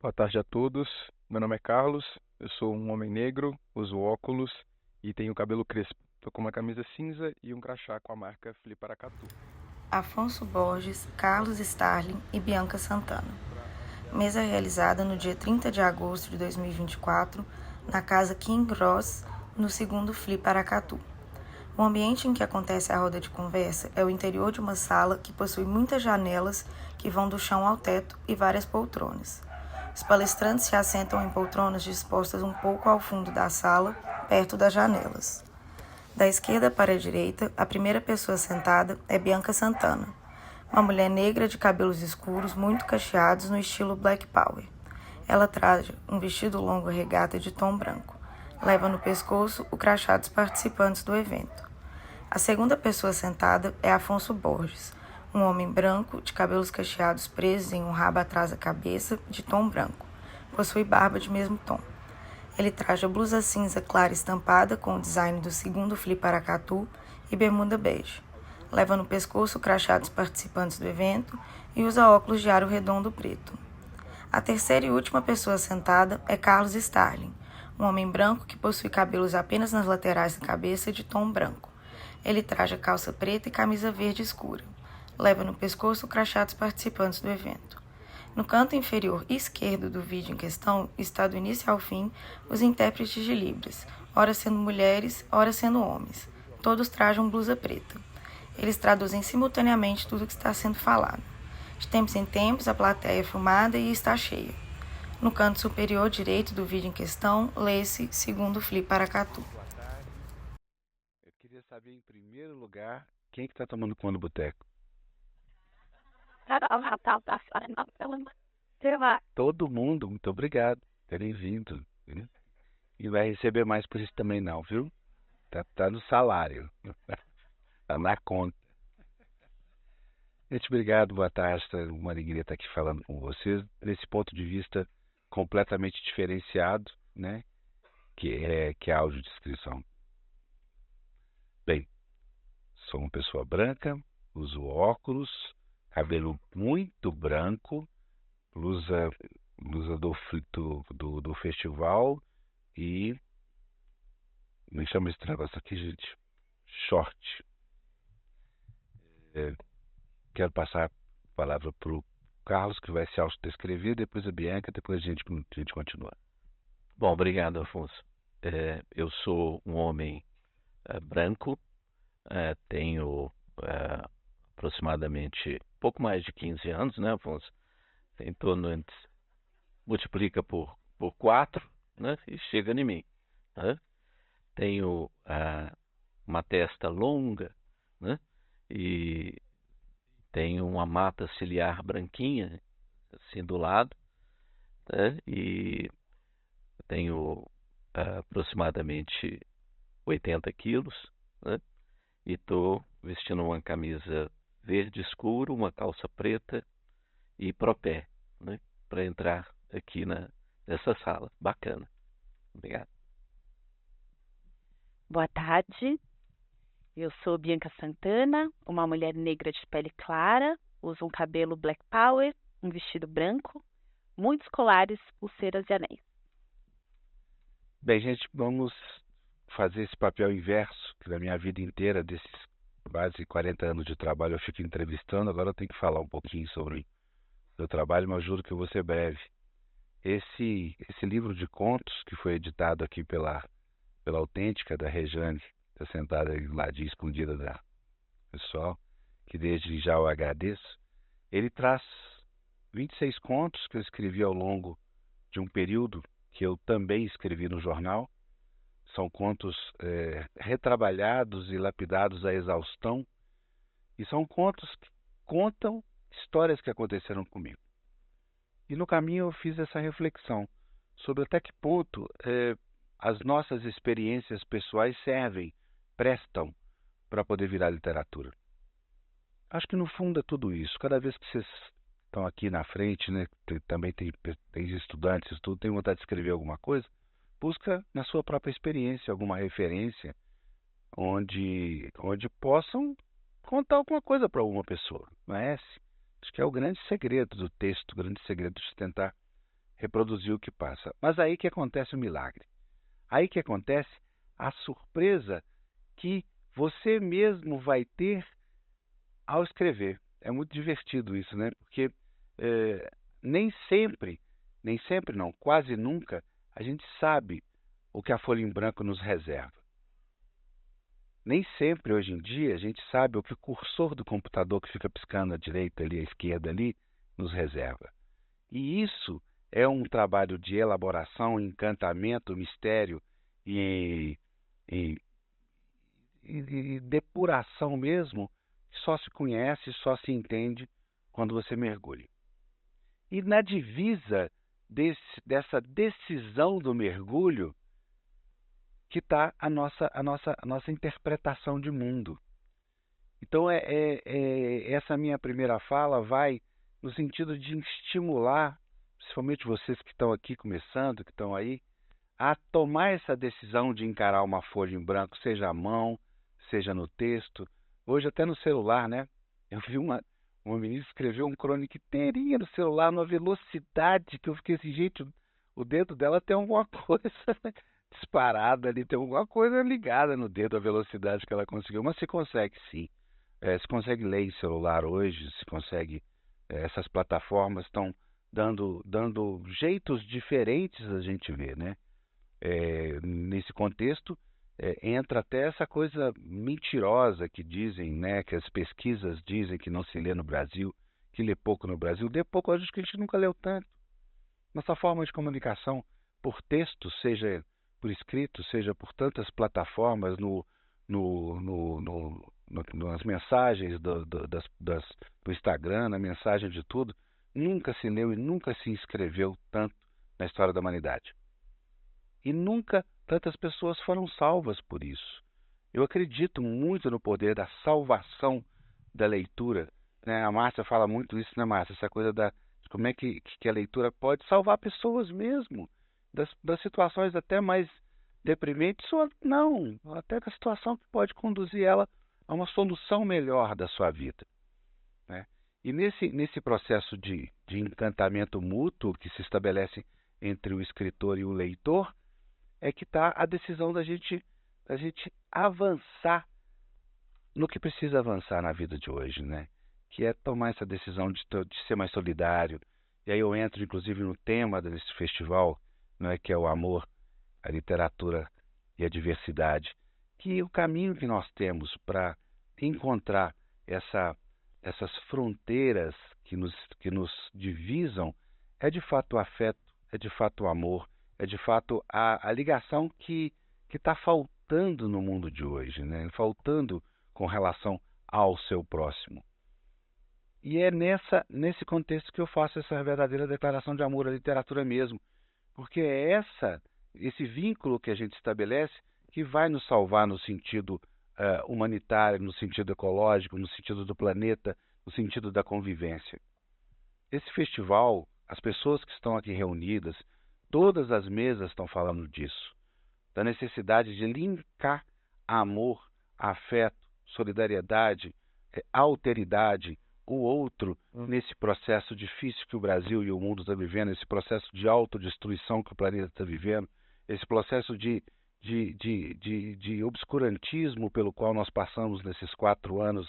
Boa tarde a todos. Meu nome é Carlos, eu sou um homem negro, uso óculos e tenho cabelo crespo. Estou com uma camisa cinza e um crachá com a marca Fliparacatu. Afonso Borges, Carlos Starling e Bianca Santana. Mesa realizada no dia 30 de agosto de 2024, na Casa King Ross, no segundo Fliparacatu. O ambiente em que acontece a roda de conversa é o interior de uma sala que possui muitas janelas que vão do chão ao teto e várias poltronas. Os palestrantes se assentam em poltronas dispostas um pouco ao fundo da sala, perto das janelas. Da esquerda para a direita, a primeira pessoa sentada é Bianca Santana, uma mulher negra de cabelos escuros muito cacheados no estilo Black Power. Ela traz um vestido longo regata de tom branco. Leva no pescoço o crachá dos participantes do evento. A segunda pessoa sentada é Afonso Borges, um homem branco de cabelos cacheados presos em um rabo atrás da cabeça, de tom branco. Possui barba de mesmo tom. Ele traja blusa cinza clara estampada com o design do segundo Fliparacatu e bermuda bege. Leva no pescoço o crachá dos participantes do evento e usa óculos de aro redondo preto. A terceira e última pessoa sentada é Carlos Starling, um homem branco que possui cabelos apenas nas laterais da cabeça de tom branco. Ele traja calça preta e camisa verde escura. Leva no pescoço o crachá dos participantes do evento. No canto inferior esquerdo do vídeo em questão está do início ao fim os intérpretes de Libras, ora sendo mulheres, ora sendo homens. Todos trajam blusa preta. Eles traduzem simultaneamente tudo o que está sendo falado. De tempos em tempos, a plateia é filmada e está cheia. No canto superior direito do vídeo em questão, lê-se segundo Fliparacatu. Boa tarde. Eu queria saber, em primeiro lugar, quem é que está tomando conta do boteco? Todo mundo, muito obrigado por terem vindo. Né? E vai receber mais por isso também não, viu? Tá no salário. Tá na conta. Gente, obrigado, boa tarde. Uma alegria estar aqui falando com vocês. Nesse ponto de vista completamente diferenciado, né? Que é a audiodescrição. Bem, sou uma pessoa branca, uso óculos, cabelo muito branco, blusa do festival e... Me chama esse negócio aqui, gente. Short. Quero passar a palavra para o Carlos, que vai se autodescrever, depois a Bianca, depois a gente continua. Bom, obrigado, Afonso. Eu sou um homem branco, tenho aproximadamente pouco mais de 15 anos, né, Afonso? Em torno antes, multiplica por 4, né, e chega em mim. Né? Tenho uma testa longa, né, e tenho uma mata ciliar branquinha, assim do lado, né, e tenho aproximadamente 80 quilos, né? E estou vestindo uma camisa verde escuro, uma calça preta e propé, né? Para entrar aqui nessa sala. Bacana. Obrigado. Boa tarde, eu sou Bianca Santana, uma mulher negra de pele clara, uso um cabelo Black Power, um vestido branco, muitos colares, pulseiras e anéis. Bem, gente, vamos fazer esse papel inverso, que na minha vida inteira, desses quase 40 anos de trabalho, eu fico entrevistando, agora eu tenho que falar um pouquinho sobre o meu trabalho, mas juro que eu vou ser breve. Esse livro de contos, que foi editado aqui pela Autêntica, da Rejane, está sentada aí lá de escondida da pessoal, que desde já eu agradeço, ele traz 26 contos que eu escrevi ao longo de um período que eu também escrevi no jornal. São contos retrabalhados e lapidados à exaustão, e são contos que contam histórias que aconteceram comigo. E no caminho eu fiz essa reflexão sobre até que ponto as nossas experiências pessoais prestam para poder virar literatura. Acho que no fundo é tudo isso. Cada vez que vocês estão aqui na frente, né, também tem estudantes, tudo, tem vontade de escrever alguma coisa, busca na sua própria experiência alguma referência onde possam contar alguma coisa para alguma pessoa. Não é esse? Acho que é o grande segredo do texto, o grande segredo de tentar reproduzir o que passa. Mas aí que acontece o milagre. Aí que acontece a surpresa que você mesmo vai ter ao escrever. É muito divertido isso, né? Porque nem sempre, nem sempre não, quase nunca, a gente sabe o que a folha em branco nos reserva. Nem sempre, hoje em dia, a gente sabe o que o cursor do computador que fica piscando à direita ali, à esquerda ali, nos reserva. E isso é um trabalho de elaboração, encantamento, mistério e, e, e depuração mesmo, que só se conhece, só se entende quando você mergulha. E na divisa dessa decisão do mergulho que está a nossa interpretação de mundo. Então, essa minha primeira fala vai no sentido de estimular, principalmente vocês que estão aqui começando, que estão aí, a tomar essa decisão de encarar uma folha em branco, seja à mão, seja no texto, hoje até no celular, né? Eu vi uma menina escreveu um crônica inteirinha no celular, numa velocidade que eu fiquei assim, gente, o dedo dela tem alguma coisa disparada ali, tem alguma coisa ligada no dedo, a velocidade que ela conseguiu, mas se consegue sim. Se consegue ler em celular hoje, se consegue, essas plataformas estão dando jeitos diferentes a gente ver, né? Nesse contexto, entra até essa coisa mentirosa que dizem, né, que as pesquisas dizem que não se lê no Brasil, que lê pouco no Brasil. Lê pouco, eu acho que a gente nunca leu tanto. Nossa forma de comunicação, por texto, seja por escrito, seja por tantas plataformas, nas mensagens do Instagram, na mensagem de tudo, nunca se leu e nunca se escreveu tanto na história da humanidade. E nunca tantas pessoas foram salvas por isso. Eu acredito muito no poder da salvação da leitura, né? A Márcia fala muito isso, né, Márcia? Essa coisa de como é que a leitura pode salvar pessoas mesmo, das situações até mais deprimentes, ou não, até da situação que pode conduzir ela a uma solução melhor da sua vida, né? E nesse processo de encantamento mútuo que se estabelece entre o escritor e o leitor, é que está a decisão da gente avançar no que precisa avançar na vida de hoje, né? Que é tomar essa decisão de ser mais solidário. E aí eu entro, inclusive, no tema desse festival, né, que é o amor, a literatura e a diversidade. Que o caminho que nós temos para encontrar essas fronteiras que nos divisam é de fato o afeto, é de fato o amor, é de fato a ligação que está faltando no mundo de hoje, né? Faltando com relação ao seu próximo. E é nesse contexto que eu faço essa verdadeira declaração de amor à literatura mesmo, porque é esse vínculo que a gente estabelece que vai nos salvar no sentido humanitário, no sentido ecológico, no sentido do planeta, no sentido da convivência. Esse festival, as pessoas que estão aqui reunidas, todas as mesas estão falando disso, da necessidade de linkar amor, afeto, solidariedade, alteridade, o outro, nesse processo difícil que o Brasil e o mundo estão vivendo, esse processo de autodestruição que o planeta está vivendo, esse processo de obscurantismo pelo qual nós passamos nesses 4 anos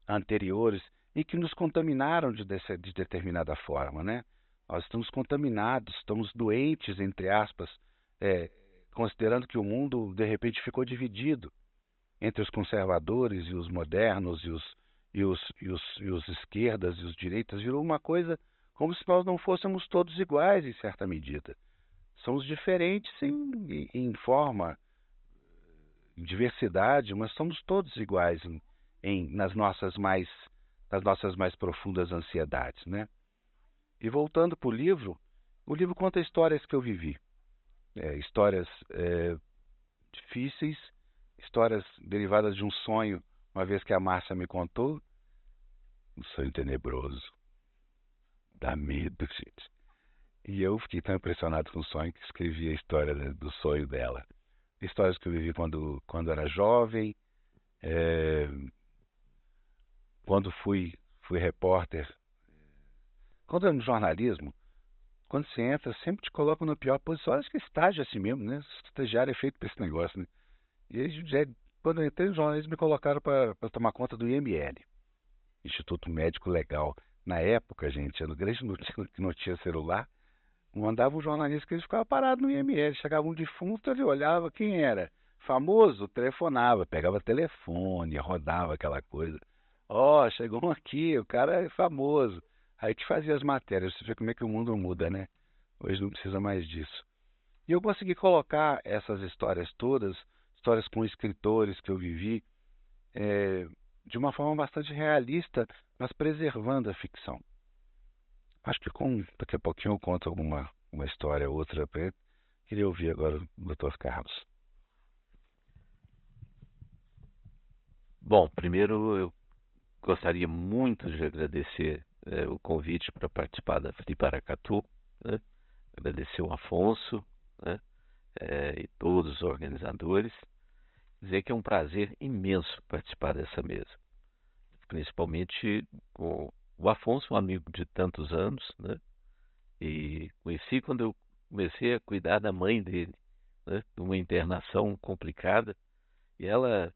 anteriores e que nos contaminaram de determinada forma, né? Nós estamos contaminados, estamos doentes, entre aspas, considerando que o mundo, de repente, ficou dividido entre os conservadores e os modernos e os esquerdas e os direitas. Virou uma coisa como se nós não fôssemos todos iguais, em certa medida. Somos diferentes em forma, em diversidade, mas somos todos iguais nas nossas mais profundas ansiedades, né? E voltando para o livro conta histórias que eu vivi. Histórias difíceis, histórias derivadas de um sonho, uma vez que a Márcia me contou. Um sonho tenebroso. Dá medo, gente. E eu fiquei tão impressionado com o sonho que escrevi a história do sonho dela. Histórias que eu vivi quando era jovem, quando fui repórter. Quando era no jornalismo, quando você entra, sempre te colocam na pior posição. Acho que estágio é assim mesmo, né? Estagiário é feito para esse negócio, né? E aí, quando eu entrei no jornalismo, me colocaram para tomar conta do IML, Instituto Médico Legal. Na época, gente, era grande que não tinha celular, mandava o jornalista que ele ficava parado no IML. Chegava um defunto, ele olhava quem era. Famoso, telefonava, pegava telefone, rodava aquela coisa. Ó, chegou um aqui, o cara é famoso. Aí te fazia as matérias, você vê como é que o mundo muda, né? Hoje não precisa mais disso. E eu consegui colocar essas histórias todas, histórias com escritores que eu vivi, eh, de uma forma bastante realista, mas preservando a ficção. Acho que daqui a pouquinho eu conto uma história ou outra. Queria ouvir agora o Dr. Carlos. Bom, primeiro eu gostaria muito de agradecer o convite para participar da Free Paracatu, né? Agradecer o Afonso, né? E todos os organizadores. Dizer que é um prazer imenso participar dessa mesa, principalmente com o Afonso, um amigo de tantos anos, né? E conheci quando eu comecei a cuidar da mãe dele, né? De uma internação complicada, e ela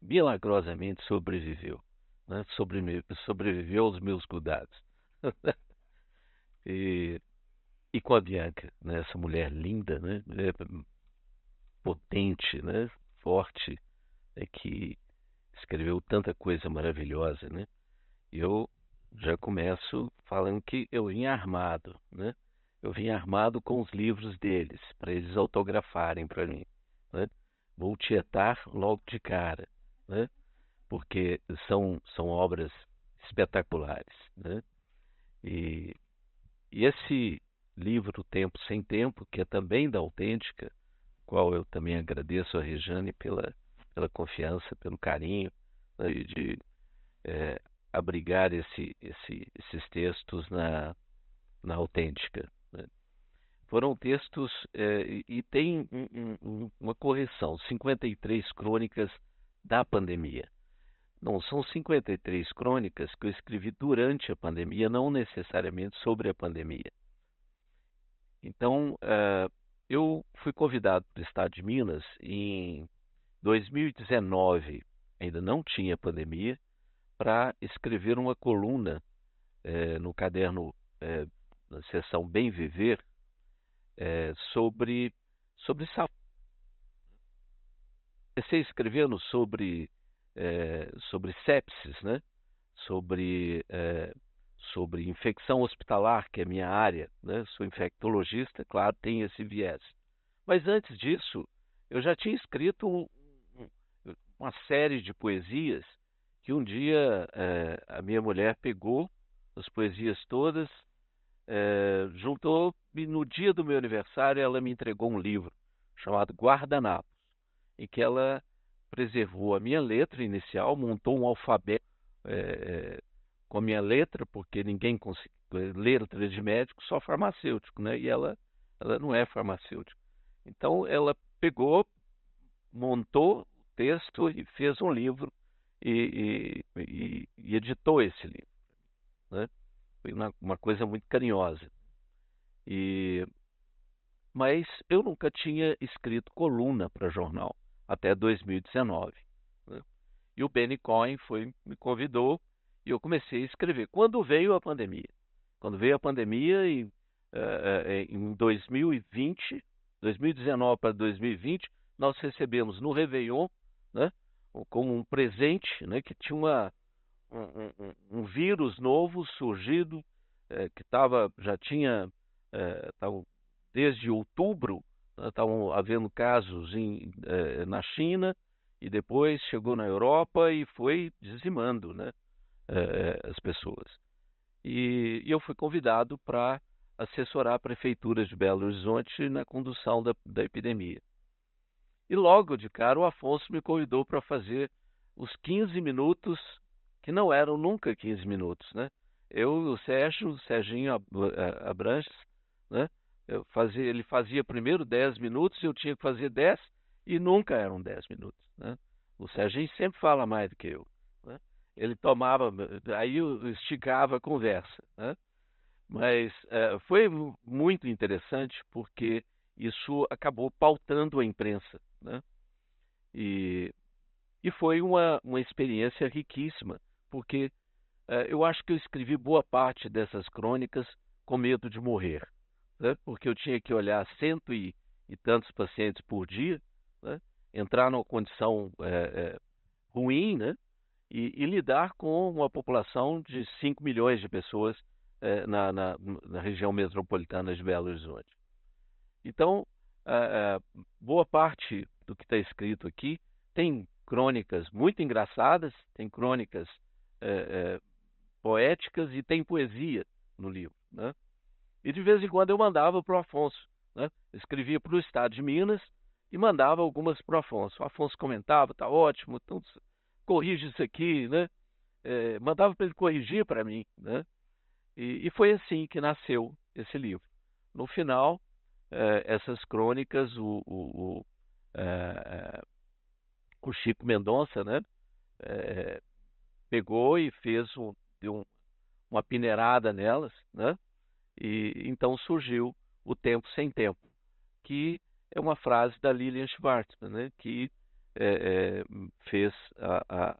milagrosamente sobreviveu, né? Sobreviveu aos meus cuidados. e, e com a Bianca, né? Essa mulher linda, né? Potente, né? Forte, que escreveu tanta coisa maravilhosa, né? E eu já começo falando que eu vim armado, né? Eu vim armado com os livros deles, para eles autografarem para mim, né? Vou tietar logo de cara, né? Porque são obras espetaculares, né? E, e esse livro Tempo Sem Tempo, que é também da Autêntica, qual eu também agradeço a Rejane pela confiança, pelo carinho, né, de abrigar esses textos na Autêntica, né? Foram textos, e tem uma correção, 53 crônicas da pandemia. Não, são 53 crônicas que eu escrevi durante a pandemia, não necessariamente sobre a pandemia. Então, eu fui convidado para o Estado de Minas em 2019, ainda não tinha pandemia, para escrever uma coluna no caderno, na seção Bem Viver, sobre saúde. Comecei escrevendo sobre sepsis, né? Sobre infecção hospitalar, que é a minha área, né? Sou infectologista, claro, tem esse viés. Mas antes disso, eu já tinha escrito uma série de poesias que um dia a minha mulher pegou, as poesias todas, juntou, e no dia do meu aniversário ela me entregou um livro chamado Guardanapos, em que ela preservou a minha letra inicial, montou um alfabeto com a minha letra, porque ninguém consegue ler letra de médico, só farmacêutico, né? E ela não é farmacêutica. Então ela pegou, montou o texto e fez um livro e editou esse livro, né? Foi uma coisa muito carinhosa. Mas eu nunca tinha escrito coluna para jornal, até 2019, né? E o Benny Cohen me convidou e eu comecei a escrever. Quando veio a pandemia, em 2020, 2019 para 2020, nós recebemos no Réveillon, né, como um presente, né, que tinha um vírus novo surgido, que já tinha, desde outubro, estavam havendo casos na China, e depois chegou na Europa e foi dizimando, né, as pessoas. E eu fui convidado para assessorar a Prefeitura de Belo Horizonte na condução da epidemia. E logo de cara o Afonso me convidou para fazer os 15 minutos, que não eram nunca 15 minutos, né? O Serginho Abranches, né? Ele fazia primeiro 10 minutos, eu tinha que fazer 10 e nunca eram 10 minutos, né? O Serginho sempre fala mais do que eu, né? Ele tomava, aí eu esticava a conversa, né? Mas foi muito interessante porque isso acabou pautando a imprensa, né? E, e foi uma experiência riquíssima, porque eu acho que eu escrevi boa parte dessas crônicas com medo de morrer, né? Porque eu tinha que olhar cento e tantos pacientes por dia, né? Entrar numa condição ruim, né? E lidar com uma população de 5 milhões de pessoas na região metropolitana de Belo Horizonte. Então, boa parte do que está escrito aqui tem crônicas muito engraçadas, tem crônicas eh, eh, poéticas e tem poesia no livro, né? E de vez em quando eu mandava para o Afonso, né? Escrevia para o Estado de Minas e mandava algumas para o Afonso. O Afonso comentava, tá ótimo, então corrige isso aqui, né? Mandava para ele corrigir para mim, né? E foi assim que nasceu esse livro. No final, essas crônicas, eh, o Chico Mendonça, né? eh, Pegou e deu uma peneirada nelas, né? E então surgiu o Tempo Sem Tempo, que é uma frase da Lilian Schwartzman, né? Que fez a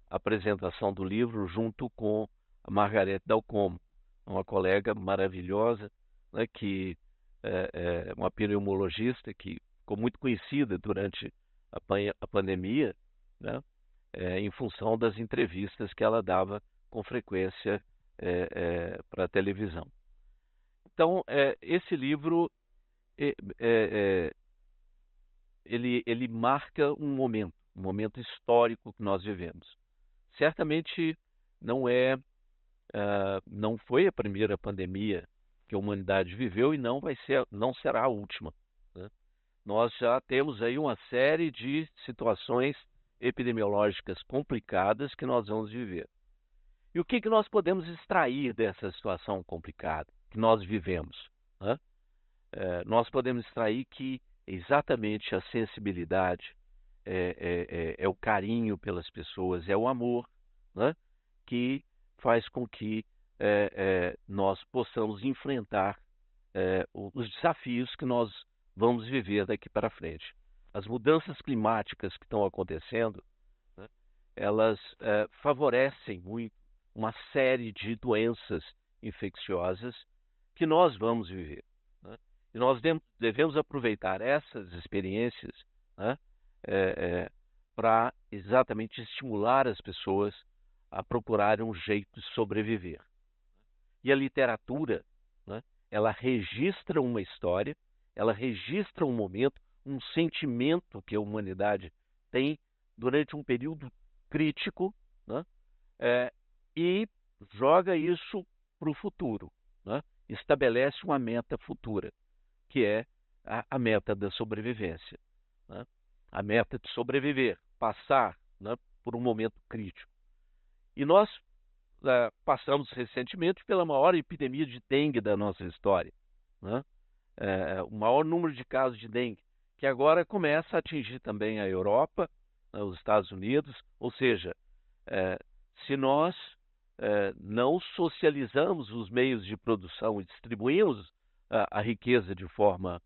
apresentação do livro junto com a Margarete Dalcomo, uma colega maravilhosa, né? Que é uma pneumologista que ficou muito conhecida durante a pandemia, né? Em função das entrevistas que ela dava com frequência para a televisão. Então, esse livro é, é, ele marca um momento histórico que nós vivemos. Certamente não não foi a primeira pandemia que a humanidade viveu e não será a última, né? Nós já temos aí uma série de situações epidemiológicas complicadas que nós vamos viver. E o que nós podemos extrair dessa situação complicada que nós vivemos, né? Nós podemos extrair que exatamente a sensibilidade, é o carinho pelas pessoas, é o amor, né? Que faz com que nós possamos enfrentar os desafios que nós vamos viver daqui para frente. As mudanças climáticas que estão acontecendo, né, elas favorecem muito uma série de doenças infecciosas que nós vamos viver, né? E nós devemos aproveitar essas experiências, né, para exatamente estimular as pessoas a procurarem um jeito de sobreviver. E a literatura, né, ela registra uma história, ela registra um momento, um sentimento que a humanidade tem durante um período crítico, né, e joga isso para o futuro, né? Estabelece uma meta futura, que é a meta da sobrevivência, né? A meta de sobreviver, passar, né, por um momento crítico. E nós passamos recentemente pela maior epidemia de dengue da nossa história, né? O maior número de casos de dengue, que agora começa a atingir também a Europa, né, os Estados Unidos, ou seja, se nós não socializamos os meios de produção e distribuímos a riqueza de forma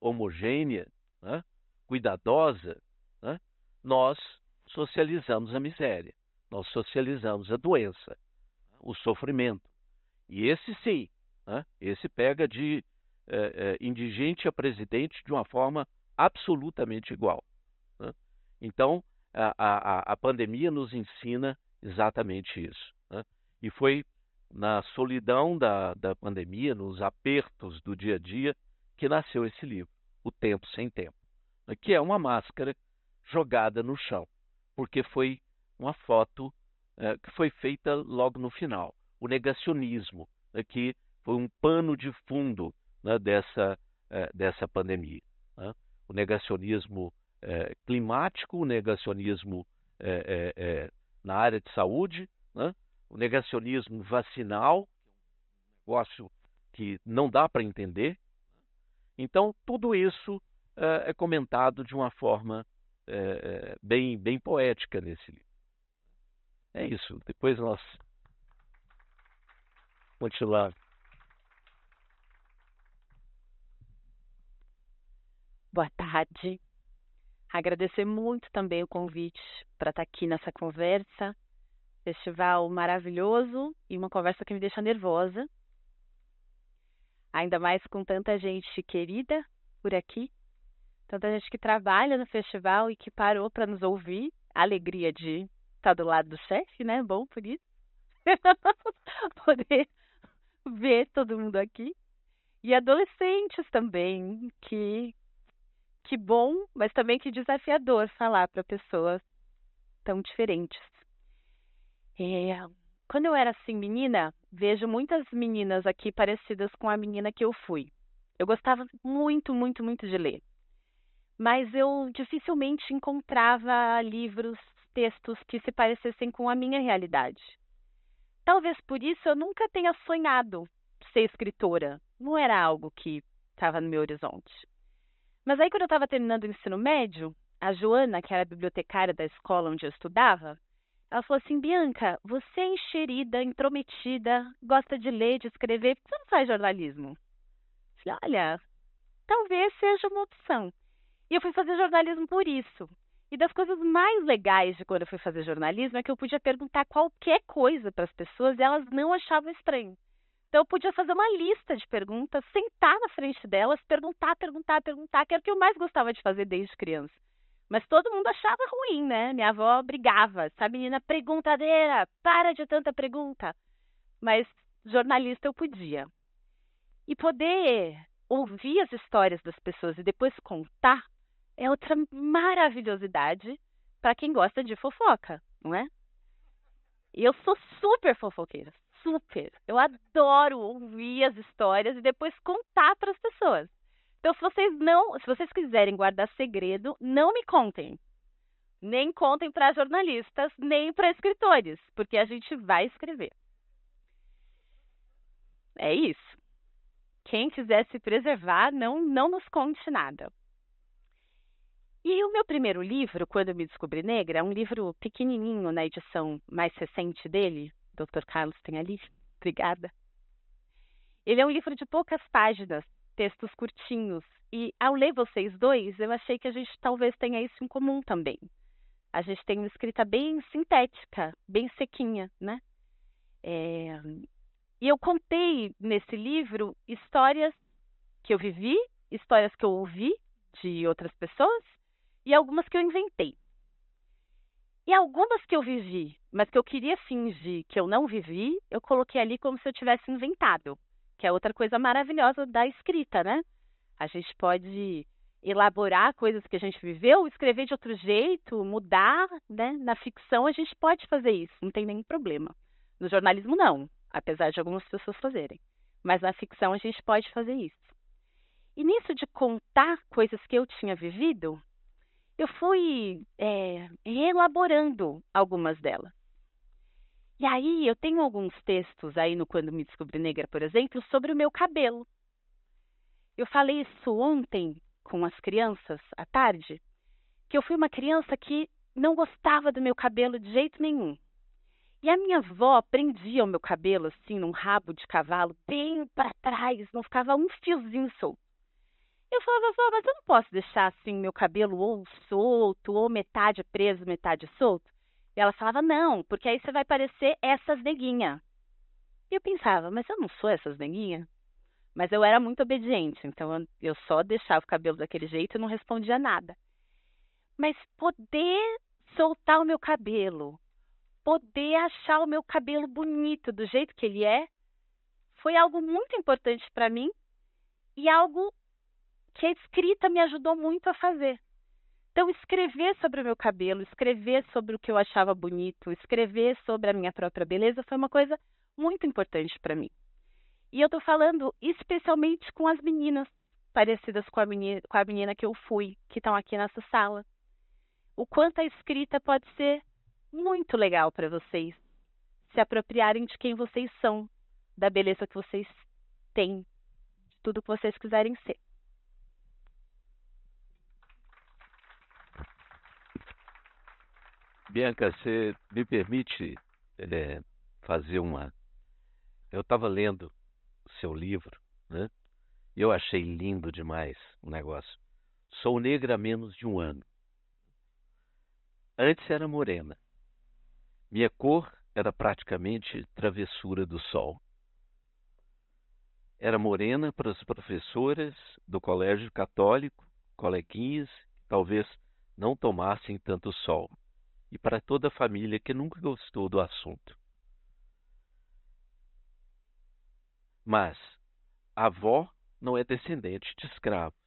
homogênea, né, cuidadosa, né, nós socializamos a miséria, nós socializamos a doença, o sofrimento. E esse sim, né, esse pega de indigente a presidente de uma forma absolutamente igual, né? Então, a pandemia nos ensina exatamente isso, né? E foi na solidão da pandemia, nos apertos do dia a dia, que nasceu esse livro, O Tempo Sem Tempo, né, que é uma máscara jogada no chão, porque foi uma foto que foi feita logo no final. O negacionismo, né, que foi um pano de fundo, né, dessa pandemia, né? O negacionismo climático, o negacionismo na área de saúde, né? O negacionismo vacinal, um negócio que não dá para entender. Então, tudo isso é comentado de uma forma bem poética nesse livro. É isso. Depois nós Much love. Boa tarde. Agradecer muito também o convite para estar aqui nessa conversa. Festival maravilhoso e uma conversa que me deixa nervosa. Ainda mais com tanta gente querida por aqui. Tanta gente que trabalha no festival e que parou para nos ouvir. A alegria de estar do lado do chefe, né? Bom por isso. Poder ver todo mundo aqui. E adolescentes também, que bom, mas também que desafiador falar para pessoas tão diferentes. Quando eu era assim menina, vejo muitas meninas aqui parecidas com a menina que eu fui. Eu gostava muito, muito, muito de ler. Mas eu dificilmente encontrava livros, textos que se parecessem com a minha realidade. Talvez por isso eu nunca tenha sonhado ser escritora. Não era algo que estava no meu horizonte. Mas aí, quando eu estava terminando o ensino médio, a Joana, que era a bibliotecária da escola onde eu estudava, ela falou assim: Bianca, você é enxerida, intrometida, gosta de ler, de escrever, por que você não faz jornalismo? Eu falei: olha, talvez seja uma opção. E eu fui fazer jornalismo por isso. E das coisas mais legais de quando eu fui fazer jornalismo é que eu podia perguntar qualquer coisa para as pessoas e elas não achavam estranho. Então eu podia fazer uma lista de perguntas, sentar na frente delas, perguntar, que era o que eu mais gostava de fazer desde criança. Mas todo mundo achava ruim, né? Minha avó brigava. Essa menina perguntadeira, para de tanta pergunta. Mas jornalista eu podia. E poder ouvir as histórias das pessoas e depois contar é outra maravilhosidade para quem gosta de fofoca, não é? E eu sou super fofoqueira, super. Eu adoro ouvir as histórias e depois contar para as pessoas. Então, se vocês quiserem guardar segredo, não me contem. Nem contem para jornalistas, nem para escritores, porque a gente vai escrever. É isso. Quem quiser se preservar, não nos conte nada. E o meu primeiro livro, Quando Eu Me Descobri Negra, é um livro pequenininho na edição mais recente dele. Dr. Carlos tem ali. Obrigada. Ele é um livro de poucas páginas, textos curtinhos. E ao ler vocês dois, eu achei que a gente talvez tenha isso em comum também. A gente tem uma escrita bem sintética, bem sequinha, né? E eu contei nesse livro histórias que eu vivi, histórias que eu ouvi de outras pessoas e algumas que eu inventei. E algumas que eu vivi, mas que eu queria fingir que eu não vivi, eu coloquei ali como se eu tivesse inventado, que é outra coisa maravilhosa da escrita, né? A gente pode elaborar coisas que a gente viveu, escrever de outro jeito, mudar, né? Na ficção a gente pode fazer isso, não tem nenhum problema. No jornalismo não, apesar de algumas pessoas fazerem. Mas na ficção a gente pode fazer isso. E nisso de contar coisas que eu tinha vivido, eu fui reelaborando algumas delas. E aí eu tenho alguns textos aí no Quando Me Descobri Negra, por exemplo, sobre o meu cabelo. Eu falei isso ontem com as crianças à tarde, que eu fui uma criança que não gostava do meu cabelo de jeito nenhum. E a minha avó prendia o meu cabelo assim num rabo de cavalo bem para trás, não ficava um fiozinho solto. Eu falava: vó, mas eu não posso deixar assim meu cabelo ou solto, ou metade preso, metade solto? E ela falava: não, porque aí você vai parecer essas neguinhas. E eu pensava: mas eu não sou essas neguinhas? Mas eu era muito obediente, então eu só deixava o cabelo daquele jeito e não respondia nada. Mas poder soltar o meu cabelo, poder achar o meu cabelo bonito do jeito que ele é, foi algo muito importante para mim e algo que a escrita me ajudou muito a fazer. Então, escrever sobre o meu cabelo, escrever sobre o que eu achava bonito, escrever sobre a minha própria beleza foi uma coisa muito importante para mim. E eu estou falando especialmente com as meninas parecidas com a menina que eu fui, que estão aqui nessa sala. O quanto a escrita pode ser muito legal para vocês se apropriarem de quem vocês são, da beleza que vocês têm, de tudo que vocês quiserem ser. Bianca, você me permite fazer uma eu estava lendo o seu livro, né? E eu achei lindo demais o negócio. Sou negra há menos de um ano. Antes era morena. Minha cor era praticamente travessura do sol. Era morena para as professoras do colégio católico, coleguinhas, que talvez não tomassem tanto sol, e para toda a família que nunca gostou do assunto. Mas a avó não é descendente de escravos.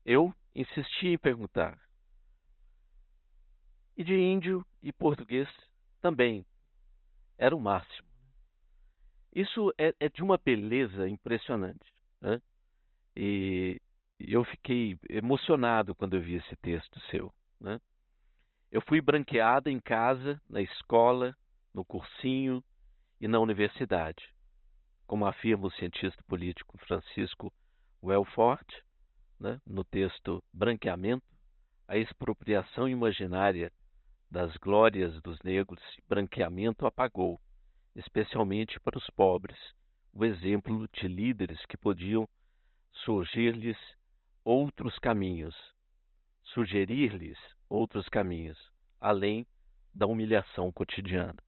Eu insisti em perguntar. E de índio e português também. Era o máximo. Isso é de uma beleza impressionante, né? E eu fiquei emocionado quando eu vi esse texto seu, né? Eu fui branqueada em casa, na escola, no cursinho e na universidade. Como afirma o cientista político Francisco Wellfort, né, no texto Branqueamento, a expropriação imaginária das glórias dos negros, branqueamento apagou, especialmente para os pobres, o exemplo de líderes que podiam surgir-lhes outros caminhos, sugerir-lhes outros caminhos, além da humilhação cotidiana.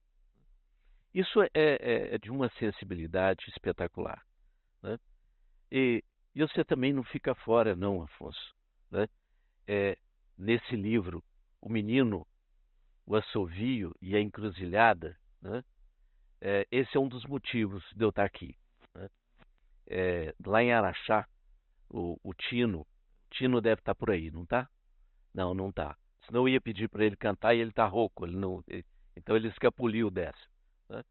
Isso é de uma sensibilidade espetacular, né? E você também não fica fora, não, Afonso, né? Nesse livro, o menino, o assovio e a encruzilhada, né? Esse é um dos motivos de eu estar aqui, né? Lá em Araxá, o Tino deve estar por aí, não está? Não, não está. Senão eu ia pedir para ele cantar e ele está rouco, então ele escapuliu dessa, né?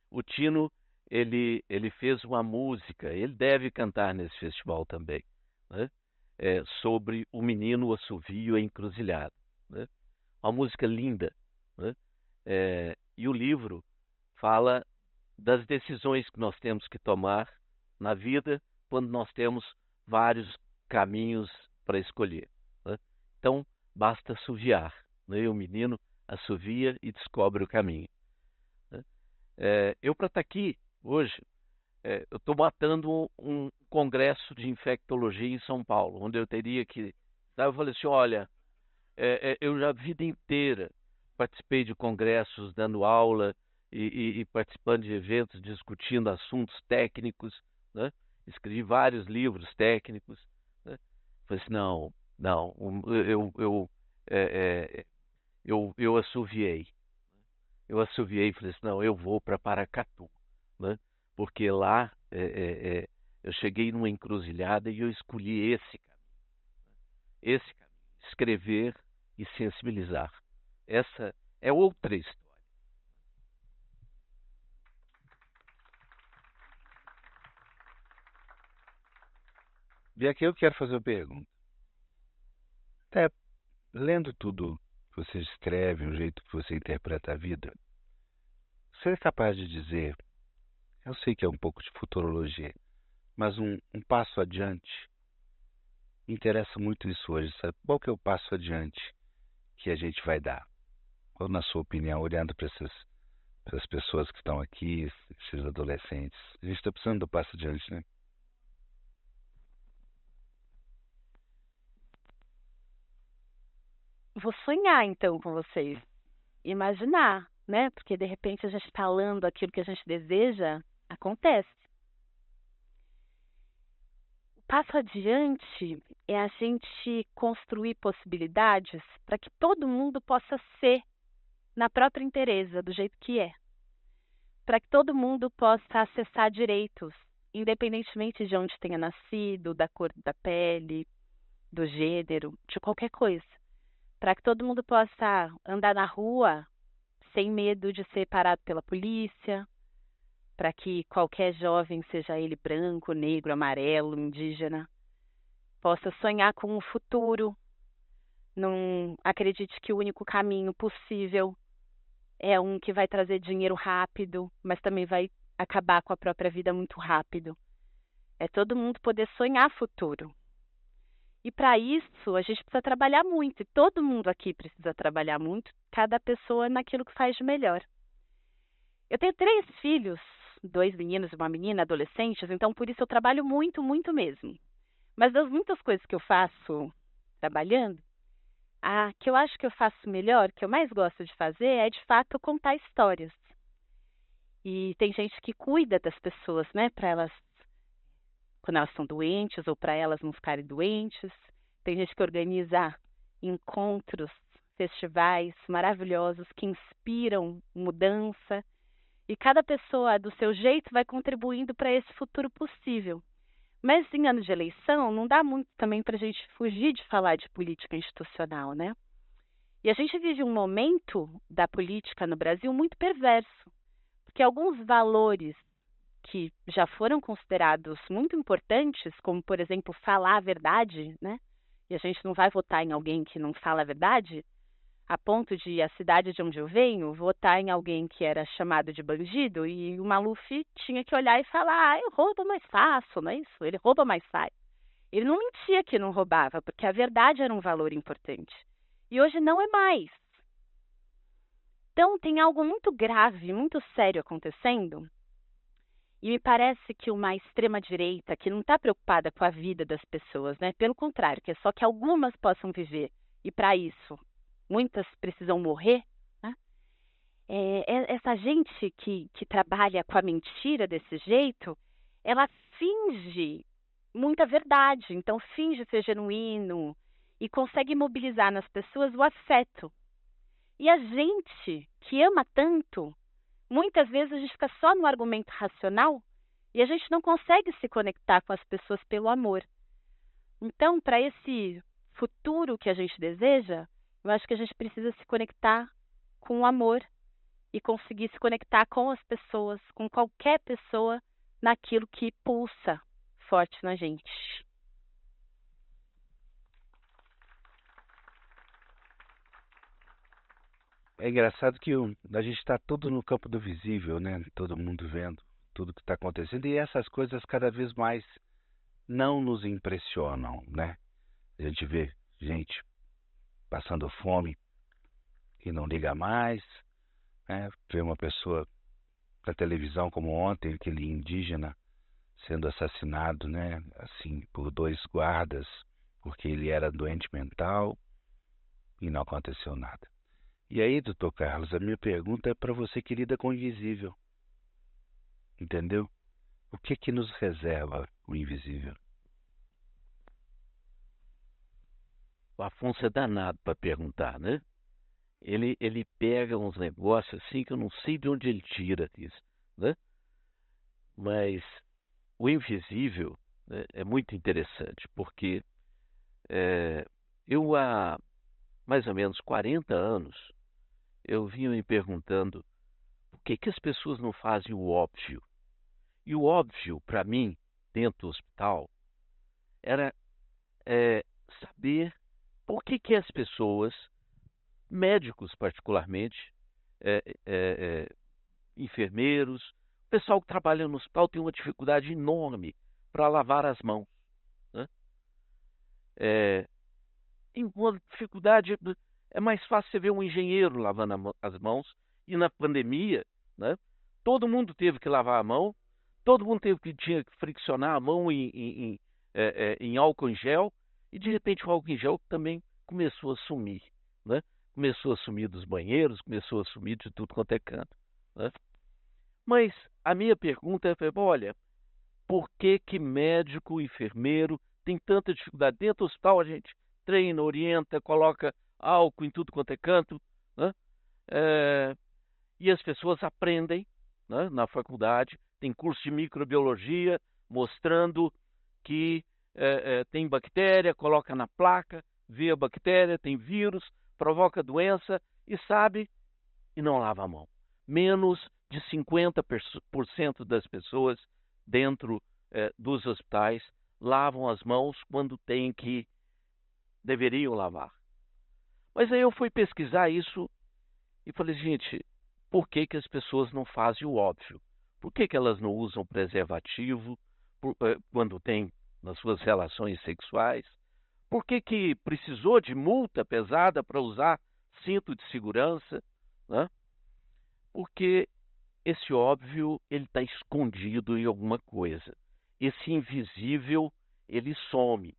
O Tino, ele fez uma música, ele deve cantar nesse festival também, né? Sobre o menino, o assovio e a encruzilhada, né? Uma música linda, né? E o livro fala das decisões que nós temos que tomar na vida quando nós temos vários caminhos para escolher, né? Então, basta assoviar, né? E o menino assovia e descobre o caminho, né? Eu, para estar aqui hoje, eu estou matando um congresso de infectologia em São Paulo, onde eu teria que... Eu falei assim, olha, eu já a vida inteira participei de congressos, dando aula e participando de eventos, discutindo assuntos técnicos, né? Escrevi vários livros técnicos, né? Falei assim, não, eu assoviei. Eu assoviei e falei assim, não, eu vou para Paracatu, né? Porque lá eu cheguei numa encruzilhada e eu escolhi esse caminho, escrever e sensibilizar. Essa é outra história. E aqui eu quero fazer uma pergunta. Até lendo tudo que você escreve, o jeito que você interpreta a vida, você é capaz de dizer, eu sei que é um pouco de futurologia, mas um passo adiante, me interessa muito isso hoje, sabe? Qual que é o passo adiante que a gente vai dar? Ou, na sua opinião, olhando para essas pessoas que estão aqui, esses adolescentes, a gente está precisando do passo adiante, né? Vou sonhar então com vocês, imaginar, né? Porque de repente a gente falando aquilo que a gente deseja, acontece. O passo adiante é a gente construir possibilidades para que todo mundo possa ser na própria inteireza, do jeito que é. Para que todo mundo possa acessar direitos, independentemente de onde tenha nascido, da cor da pele, do gênero, de qualquer coisa. Para que todo mundo possa andar na rua sem medo de ser parado pela polícia, para que qualquer jovem, seja ele branco, negro, amarelo, indígena, possa sonhar com um futuro. Não acredite que o único caminho possível é um que vai trazer dinheiro rápido, mas também vai acabar com a própria vida muito rápido. É todo mundo poder sonhar futuro. E para isso, a gente precisa trabalhar muito. E todo mundo aqui precisa trabalhar muito, cada pessoa naquilo que faz de melhor. Eu tenho 3 filhos 2 meninos e uma menina, adolescentes, então por isso eu trabalho muito, muito mesmo. Mas das muitas coisas que eu faço trabalhando, a que eu acho que eu faço melhor, que eu mais gosto de fazer, é de fato contar histórias. E tem gente que cuida das pessoas, né, para elas, quando elas estão doentes ou para elas não ficarem doentes. Tem gente que organiza encontros, festivais maravilhosos que inspiram mudança. E cada pessoa, do seu jeito, vai contribuindo para esse futuro possível. Mas em anos de eleição, não dá muito também para a gente fugir de falar de política institucional, né? E a gente vive um momento da política no Brasil muito perverso, porque alguns valores que já foram considerados muito importantes, como, por exemplo, falar a verdade, né? E a gente não vai votar em alguém que não fala a verdade, a ponto de a cidade de onde eu venho votar em alguém que era chamado de bandido e o Maluf tinha que olhar e falar, eu roubo mais fácil, não é isso? Ele rouba mais fácil. Ele não mentia que não roubava, porque a verdade era um valor importante. E hoje não é mais. Então tem algo muito grave, muito sério acontecendo. E me parece que uma extrema-direita que não está preocupada com a vida das pessoas, né? Pelo contrário, que é só que algumas possam viver. E para isso, muitas precisam morrer, né? Essa gente que trabalha com a mentira desse jeito, ela finge muita verdade, então finge ser genuíno e consegue mobilizar nas pessoas o afeto. E a gente que ama tanto, muitas vezes a gente fica só no argumento racional e a gente não consegue se conectar com as pessoas pelo amor. Então, para esse futuro que a gente deseja, eu acho que a gente precisa se conectar com o amor e conseguir se conectar com as pessoas, com qualquer pessoa, naquilo que pulsa forte na gente. É engraçado que a gente está tudo no campo do visível, né? Todo mundo vendo tudo que está acontecendo e essas coisas cada vez mais não nos impressionam, né? A gente vê gente passando fome e não liga mais, né? Vê uma pessoa na televisão como ontem, aquele indígena sendo assassinado, né? Assim, por 2 guardas, porque ele era doente mental e não aconteceu nada. E aí, doutor Carlos, a minha pergunta é para você que lida com o invisível. Entendeu? O que que nos reserva o invisível? O Afonso é danado para perguntar, né? Ele pega uns negócios assim que eu não sei de onde ele tira isso, né? Mas o invisível, né, é muito interessante, porque eu há mais ou menos 40 anos eu vinha me perguntando por que as pessoas não fazem o óbvio. E o óbvio, para mim, dentro do hospital, era saber por que as pessoas, médicos particularmente, enfermeiros, o pessoal que trabalha no hospital tem uma dificuldade enorme para lavar as mãos, né? Tem uma dificuldade, é mais fácil você ver um engenheiro lavando as mãos, e na pandemia, né, todo mundo teve que lavar a mão, todo mundo tinha que friccionar a mão em álcool em gel, e de repente o álcool em gel também começou a sumir, né? Começou a sumir dos banheiros, começou a sumir de tudo quanto é canto, né? Mas a minha pergunta é, olha, por que médico, enfermeiro tem tanta dificuldade? Dentro do hospital a gente treina, orienta, coloca álcool em tudo quanto é canto, né? E as pessoas aprendem, né, na faculdade, tem curso de microbiologia mostrando que tem bactéria, coloca na placa, vê a bactéria, tem vírus, provoca doença e sabe e não lava a mão. Menos de 50% das pessoas dentro dos hospitais lavam as mãos quando deveriam lavar. Mas aí eu fui pesquisar isso e falei, gente, por que as pessoas não fazem o óbvio? Por que elas não usam preservativo quando tem nas suas relações sexuais? Por que precisou de multa pesada para usar cinto de segurança, né? Porque esse óbvio ele está escondido em alguma coisa. Esse invisível ele some.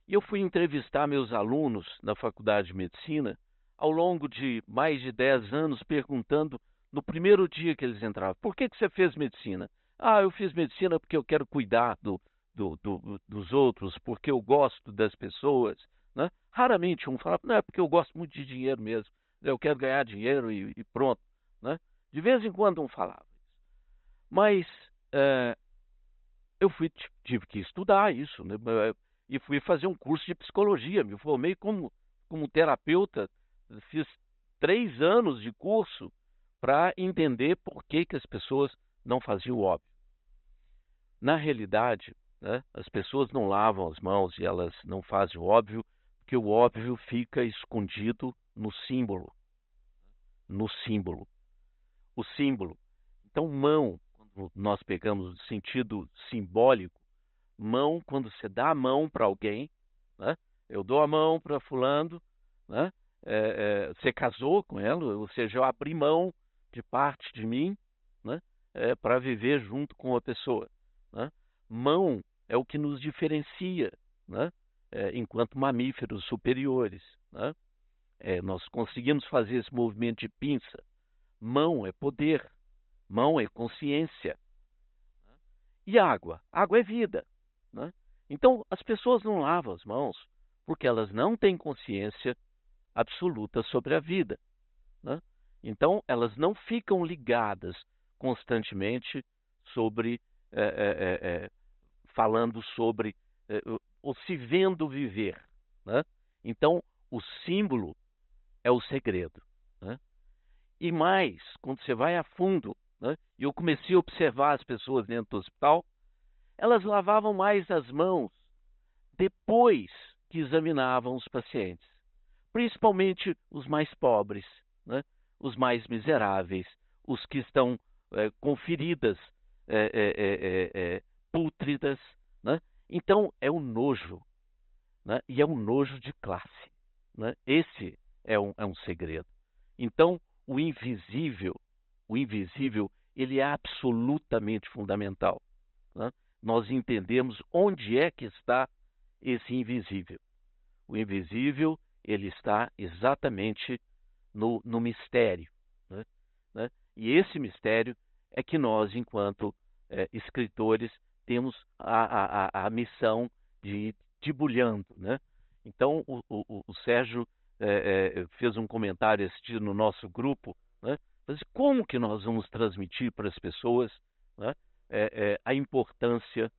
E eu fui entrevistar meus alunos na faculdade de medicina ao longo de mais de 10 anos, perguntando no primeiro dia que eles entravam: por que você fez medicina? Ah, eu fiz medicina porque eu quero cuidar dos outros, porque eu gosto das pessoas. Né? Raramente um falava: não, é porque eu gosto muito de dinheiro mesmo, eu quero ganhar dinheiro e pronto. Né? De vez em quando um falava. Mas eu tive que estudar isso, né? E fui fazer um curso de psicologia. Me formei como terapeuta, fiz 3 anos de curso para entender por que as pessoas não faziam o óbvio. Na realidade, né, as pessoas não lavam as mãos e elas não fazem o óbvio, porque o óbvio fica escondido no símbolo. No símbolo. O símbolo. Então, mão, quando nós pegamos o sentido simbólico, mão, quando você dá a mão para alguém, né? Eu dou a mão para fulano, né? Você casou com ela, ou seja, eu abri mão de parte de mim, né? Para viver junto com a pessoa. Né? Mão é o que nos diferencia, né? Enquanto mamíferos superiores. Né? Nós conseguimos fazer esse movimento de pinça. Mão é poder, mão é consciência. E água? Água é vida. Né? Então, as pessoas não lavam as mãos porque elas não têm consciência absoluta sobre a vida. Né? Então, elas não ficam ligadas constantemente sobre, falando sobre, ou se vendo viver. Né? Então, o símbolo é o segredo. Né? E mais, quando você vai a fundo, né? E eu comecei a observar as pessoas dentro do hospital, elas lavavam mais as mãos depois que examinavam os pacientes, principalmente os mais pobres, né? Os mais miseráveis, os que estão com feridas pútridas. Né? Então, é um nojo, né? E é um nojo de classe. Né? Esse é um segredo. Então, o invisível, ele é absolutamente fundamental. Né? Nós entendemos onde é que está esse invisível. O invisível, ele está exatamente no mistério. Né? E esse mistério é que nós, enquanto escritores, temos a missão de ir debulhando. Né? Então, o Sérgio fez um comentário assistido no nosso grupo, né? Mas como que nós vamos transmitir para as pessoas, né, a importância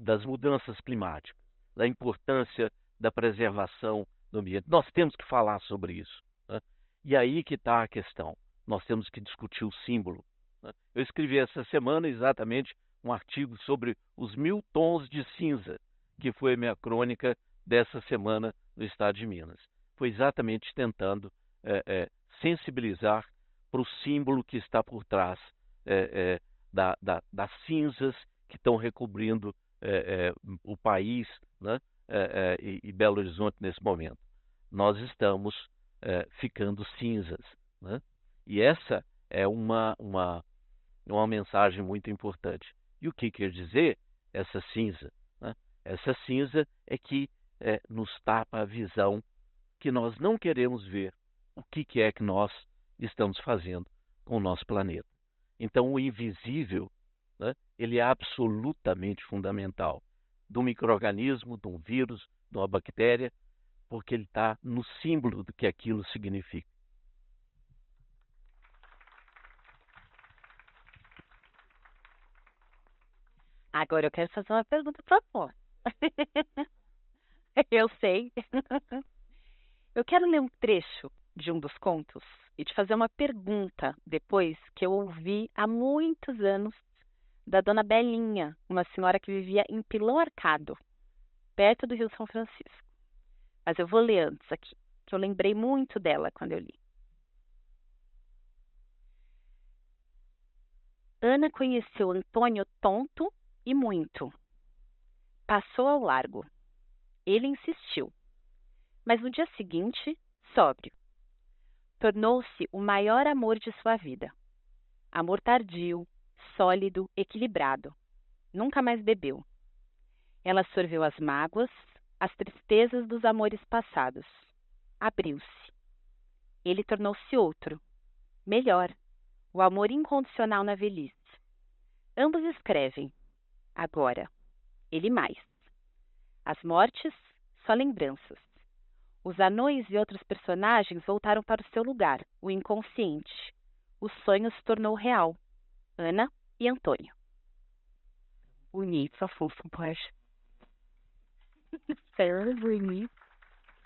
das mudanças climáticas, da importância da preservação do ambiente? Nós temos que falar sobre isso. Né? E aí que está a questão. Nós temos que discutir o símbolo. Né? Eu escrevi essa semana exatamente um artigo sobre os 1000 tons de cinza, que foi a minha crônica dessa semana no estado de Minas. Foi exatamente tentando sensibilizar para o símbolo que está por trás das cinzas que estão recobrindo o país, né? E Belo Horizonte nesse momento. Nós estamos ficando cinzas. Né? E essa é uma mensagem muito importante. E o que quer dizer essa cinza? Né? Essa cinza é que nos tapa a visão que nós não queremos ver o que é que nós estamos fazendo com o nosso planeta. Então, o invisível, né, ele é absolutamente fundamental. Do micro-organismo, de um vírus, de uma bactéria, porque ele está no símbolo do que aquilo significa. Agora eu quero fazer uma pergunta para o Amor. Eu sei. Eu quero ler um trecho de um dos contos e te fazer uma pergunta depois que eu ouvi há muitos anos da Dona Belinha, uma senhora que vivia em Pilão Arcado, perto do Rio São Francisco. Mas eu vou ler antes aqui, que eu lembrei muito dela quando eu li. Ana conheceu Antônio tonto e muito. Passou ao largo. Ele insistiu, mas no dia seguinte, sóbrio. tornou-se o maior amor de sua vida. Amor tardio, sólido, equilibrado. Nunca mais bebeu. Ela sorveu as mágoas, as tristezas dos amores passados. Abriu-se. Ele tornou-se outro, melhor, o amor incondicional na velhice. Ambos escrevem, agora, ele mais. As mortes, só lembranças. Os anões e outros personagens voltaram para o seu lugar, o inconsciente. O sonho se tornou real. Ana e Antônio. Bonito, Afonso, pode. Sério, bonito.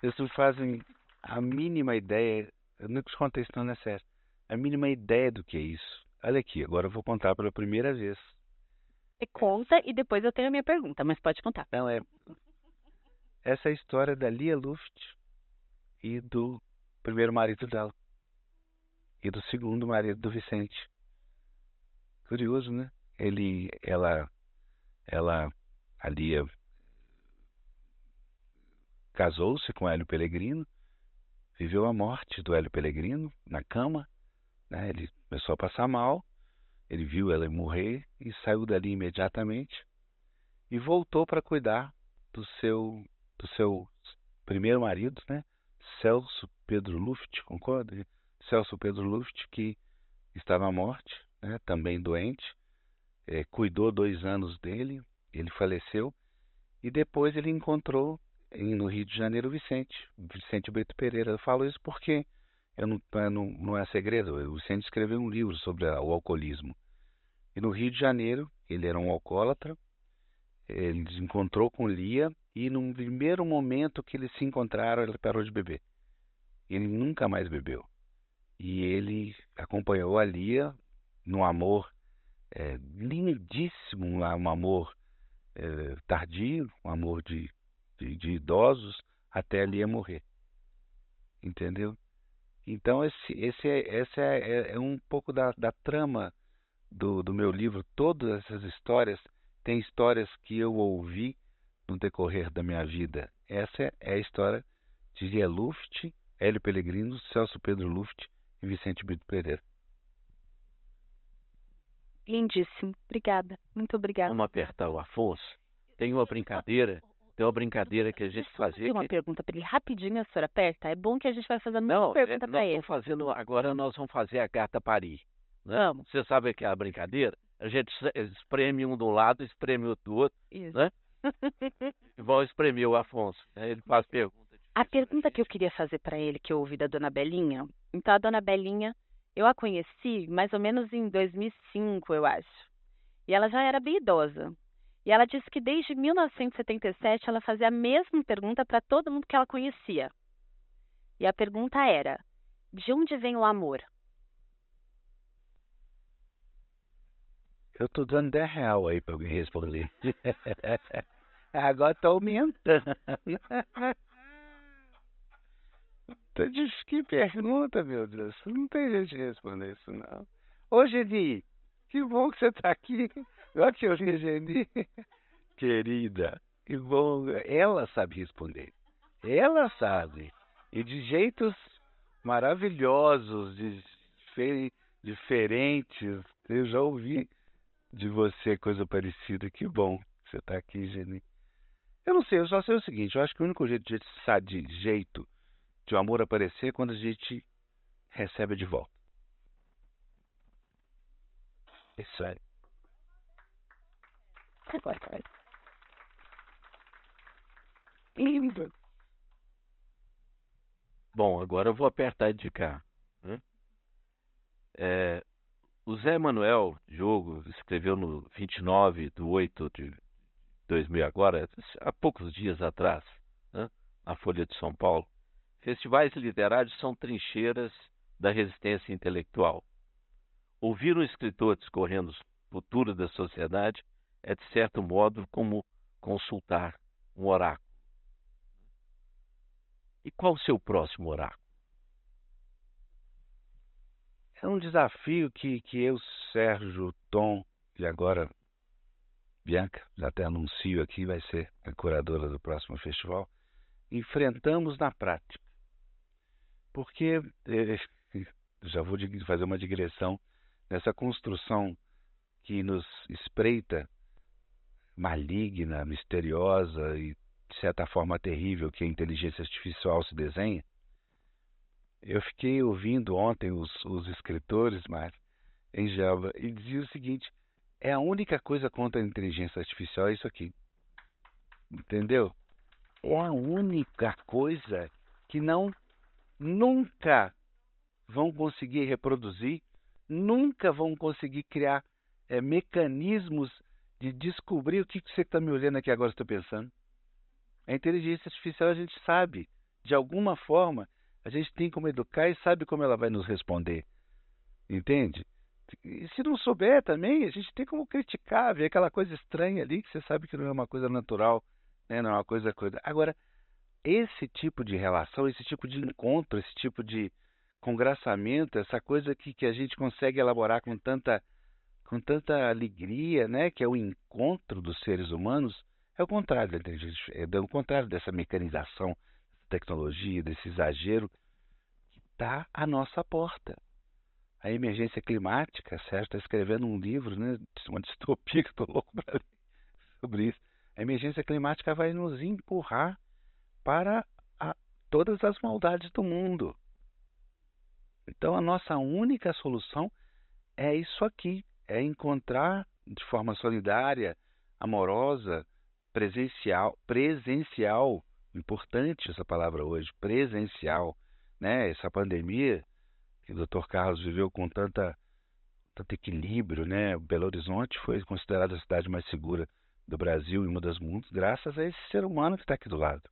Vocês não fazem a mínima ideia, eu nunca te contei isso não é sério, a mínima ideia do que é isso. Olha aqui, agora eu vou contar pela primeira vez. Você conta e depois eu tenho a minha pergunta, mas pode contar. Não, essa é a história da Lia Luft e do primeiro marido dela. E do segundo marido do Vicente. Curioso, né? A Lia casou-se com Hélio Pellegrino, viveu a morte do Hélio Pellegrino na cama, né? Ele começou a passar mal, ele viu ela morrer e saiu dali imediatamente e voltou para cuidar do seu primeiro marido, né? Celso Pedro Luft, concorda? Celso Pedro Luft, que estava à morte, né? Também doente, cuidou 2 anos dele, ele faleceu e depois ele encontrou no Rio de Janeiro o Vicente Brito Pereira. Eu falo isso porque não é segredo. O Vicente escreveu um livro sobre o alcoolismo. E no Rio de Janeiro, ele era um alcoólatra, ele se encontrou com Lia e num primeiro momento que eles se encontraram, ele parou de beber. Ele nunca mais bebeu. E ele acompanhou a Lia num amor lindíssimo, um amor tardio, um amor de idosos, até a Lia morrer. Entendeu? Então, esse é um pouco da trama do meu livro. Todas essas histórias têm histórias que eu ouvi no decorrer da minha vida. Essa é a história de Lia Luft, Hélio Pellegrino, Celso Pedro Luft e Vicente Brito Pereira. Lindíssimo. Obrigada. Muito obrigada. Vamos apertar o Afonso. Tem uma brincadeira que a gente fazia. Tem uma pergunta para ele rapidinho, a senhora aperta. É bom que a gente vai fazendo uma pergunta para ele. Agora nós vamos fazer a gata parir. Né? Vamos. Você sabe que é a brincadeira? A gente espreme um do lado, espreme o outro do outro. Isso. Né? Igual espremer o Afonso. Ele faz pergunta. A pergunta que eu queria fazer para ele, que eu ouvi da Dona Belinha. Então, a Dona Belinha, eu a conheci mais ou menos em 2005, eu acho. E ela já era bem idosa. E ela disse que desde 1977 ela fazia a mesma pergunta para todo mundo que ela conhecia. E a pergunta era: de onde vem o amor? Eu tô dando R$10 aí para alguém responder. Agora tá aumentando. Que pergunta, meu Deus. Não tem jeito de responder isso, não. Ô, Geni, que bom que você tá aqui. Olha que eu vi, Geni. Querida, que bom. Ela sabe responder. Ela sabe. E de jeitos maravilhosos, diferentes. Eu já ouvi de você coisa parecida. Que bom que você tá aqui, Geni. Eu não sei, eu só sei o seguinte. Eu acho que o único jeito de o amor aparecer é quando a gente recebe de volta. Isso aí. Lindo. Bom, agora eu vou apertar de cá. Né? O Zé Manuel Diogo escreveu no 29/8/2000 agora, há poucos dias atrás, né? Na Folha de São Paulo. Festivais literários são trincheiras da resistência intelectual. Ouvir um escritor discorrendo o futuro da sociedade é, de certo modo, como consultar um oráculo. E qual o seu próximo oráculo? É um desafio que eu, Sérgio, Tom e agora Bianca, já até anuncio aqui, vai ser a curadora do próximo festival, enfrentamos na prática. Porque já vou fazer uma digressão nessa construção que nos espreita, maligna, misteriosa e, de certa forma, terrível, que a inteligência artificial se desenha. Eu fiquei ouvindo ontem os escritores, mas em Java, e dizia o seguinte: é a única coisa contra a inteligência artificial é isso aqui. Entendeu? É a única coisa que nunca vão conseguir reproduzir, nunca vão conseguir criar mecanismos de descobrir o que você está me olhando aqui agora, estou pensando. A inteligência artificial a gente sabe, de alguma forma, a gente tem como educar e sabe como ela vai nos responder. Entende? E se não souber também, a gente tem como criticar, ver aquela coisa estranha ali que você sabe que não é uma coisa natural, né? Não é uma coisa. Agora, esse tipo de relação, esse tipo de encontro, esse tipo de congraçamento, essa coisa que a gente consegue elaborar com tanta alegria, né? Que é o encontro dos seres humanos, é o contrário da inteligência, é o contrário dessa mecanização, tecnologia, desse exagero que está à nossa porta. A emergência climática, Sérgio está escrevendo um livro, né? Uma distopia que estou louco para ler sobre isso. A emergência climática vai nos empurrar para todas as maldades do mundo. Então a nossa única solução é isso aqui, é encontrar de forma solidária, amorosa, presencial, importante essa palavra hoje, presencial, né? Essa pandemia que o Dr. Carlos viveu com tanto equilíbrio, né? Belo Horizonte foi considerada a cidade mais segura do Brasil e uma das mundos, graças a esse ser humano que está aqui do lado.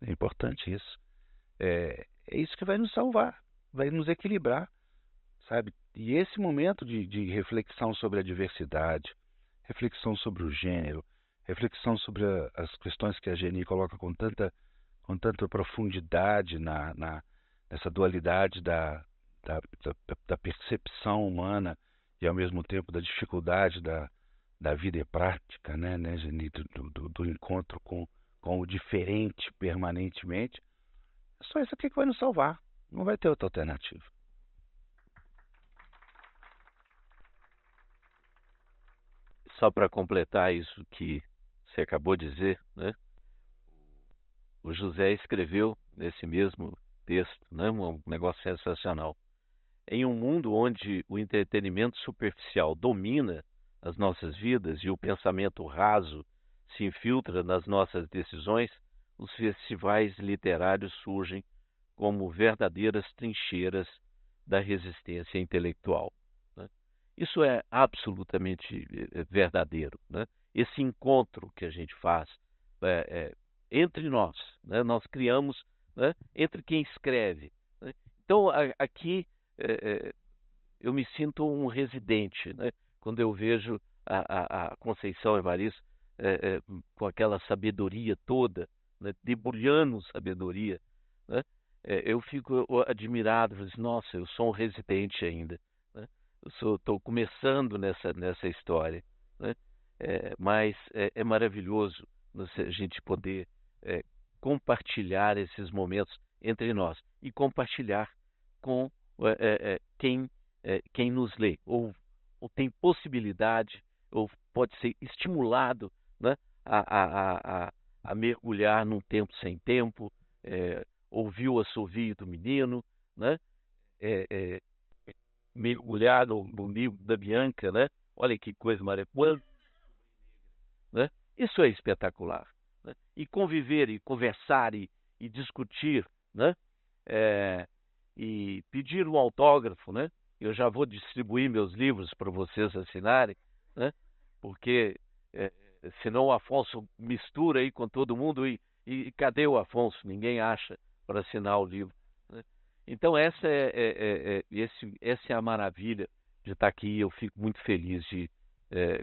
É importante isso. É isso que vai nos salvar, vai nos equilibrar, sabe? E esse momento de reflexão sobre a diversidade, reflexão sobre o gênero, reflexão sobre as questões que a Geni coloca com tanta profundidade nessa dualidade da percepção humana e ao mesmo tempo da dificuldade da vida prática, né, Geni, do encontro com o diferente permanentemente. É só isso aqui que vai nos salvar. Não vai ter outra alternativa. Só para completar isso que você acabou de dizer, né? O José escreveu nesse mesmo texto, né? Um negócio sensacional. Em um mundo onde o entretenimento superficial domina as nossas vidas e o pensamento raso se infiltra nas nossas decisões, os festivais literários surgem como verdadeiras trincheiras da resistência intelectual. Né? Isso é absolutamente verdadeiro. Né? Esse encontro que a gente faz entre nós, né? Nós criamos, né? Entre quem escreve. Né? Então, aqui eu me sinto um residente, né? Quando eu vejo a Conceição Evaristo com aquela sabedoria toda, né? Debulhando sabedoria, né? Eu fico admirado, nossa, eu sou um residente ainda, né? Eu estou começando nessa história, né? Mas é maravilhoso a gente poder compartilhar esses momentos entre nós e compartilhar com quem nos lê, ou tem possibilidade, ou pode ser estimulado, né, a mergulhar num tempo sem tempo, ouvir o assovio do menino, né, mergulhar no livro da Bianca, né? Olha que coisa maravilhosa, né? Isso é espetacular. Né? E conviver, e conversar, e discutir, né? E pedir um autógrafo, né? Eu já vou distribuir meus livros para vocês assinarem, né? Porque senão o Afonso mistura aí com todo mundo e cadê o Afonso? Ninguém acha para assinar o livro. Né? Então essa é a maravilha de estar aqui. Eu fico muito feliz de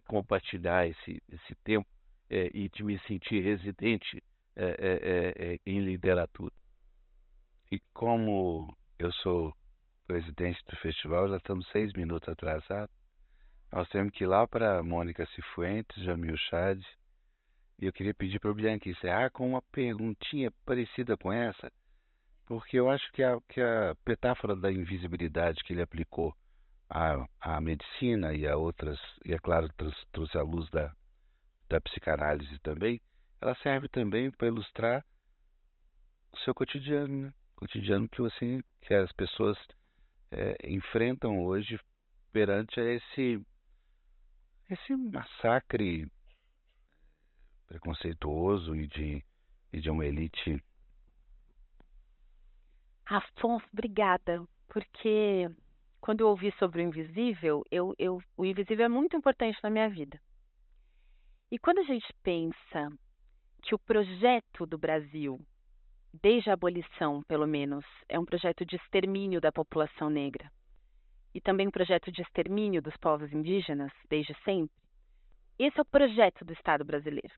compartilhar esse tempo e de me sentir residente em literatura. E como eu sou presidente do festival, já estamos 6 minutos atrasados. Nós temos que ir lá para Mônica Cifuentes, Jamil Chad. E eu queria pedir para o Bianchi encerrar com uma perguntinha parecida com essa, porque eu acho que a metáfora da invisibilidade que ele aplicou à medicina e a outras, e é claro, trouxe à luz da psicanálise também, ela serve também para ilustrar o seu cotidiano, né? Cotidiano que as pessoas enfrentam hoje perante esse massacre preconceituoso e de uma elite. Afonso, obrigada, porque quando eu ouvi sobre o invisível, o invisível é muito importante na minha vida. E quando a gente pensa que o projeto do Brasil, desde a abolição, pelo menos, é um projeto de extermínio da população negra e também um projeto de extermínio dos povos indígenas, desde sempre, esse é o projeto do Estado brasileiro.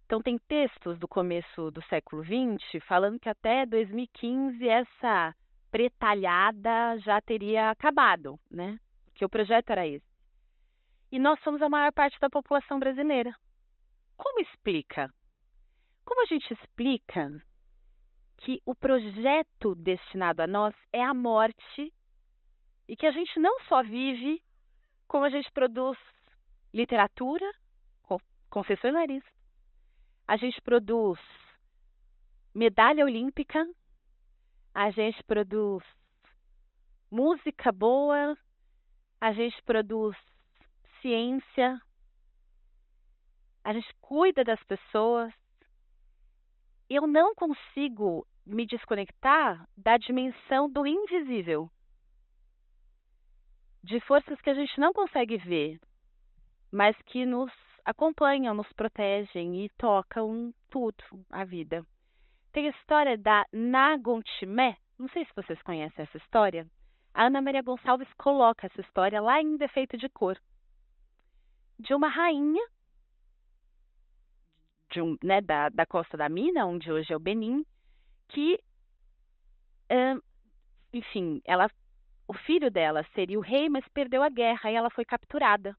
Então, tem textos do começo do século XX falando que até 2015 essa pretalhada já teria acabado, né? Que o projeto era esse. E nós somos a maior parte da população brasileira. Como explica? Como a gente explica que o projeto destinado a nós é a morte e que a gente não só vive, como a gente produz literatura, confessionalismo, a gente produz medalha olímpica, a gente produz música boa, a gente produz ciência, a gente cuida das pessoas. Eu não consigo me desconectar da dimensão do invisível, de forças que a gente não consegue ver, mas que nos acompanham, nos protegem e tocam tudo, a vida. Tem a história da Nagontimé, não sei se vocês conhecem essa história. A Ana Maria Gonçalves coloca essa história lá em Defeito de Cor, de uma rainha da Costa da Mina, onde hoje é o Benin, que, enfim, o filho dela seria o rei, mas perdeu a guerra e ela foi capturada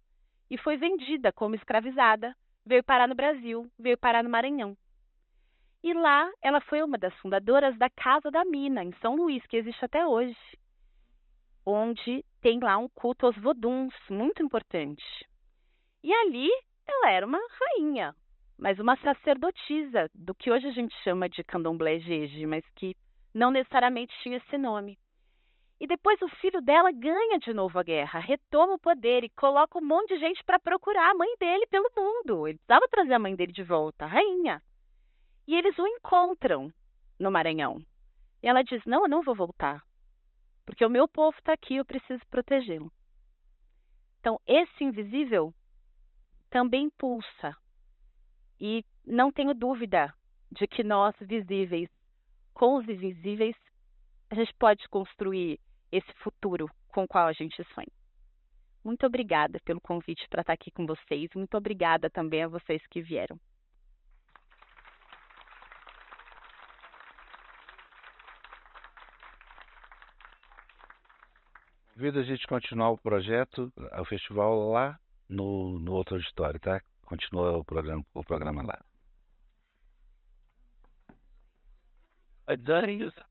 e foi vendida como escravizada, veio parar no Brasil, veio parar no Maranhão. E lá ela foi uma das fundadoras da Casa da Mina, em São Luís, que existe até hoje, onde tem lá um culto aos voduns, muito importante. E ali ela era uma rainha, mas uma sacerdotisa, do que hoje a gente chama de candomblé jeje, mas que não necessariamente tinha esse nome. E depois o filho dela ganha de novo a guerra, retoma o poder e coloca um monte de gente para procurar a mãe dele pelo mundo. Ele precisava trazer a mãe dele de volta, a rainha. E eles o encontram no Maranhão. E ela diz, não, eu não vou voltar, porque o meu povo está aqui, eu preciso protegê-lo. Então, esse invisível também pulsa. E não tenho dúvida de que nós, visíveis, com os invisíveis, a gente pode construir esse futuro com o qual a gente sonha. Muito obrigada pelo convite para estar aqui com vocês. Muito obrigada também a vocês que vieram. Convido a gente continuar o projeto, o festival lá no outro auditório, tá? Continua o programa lá. Adorei isso.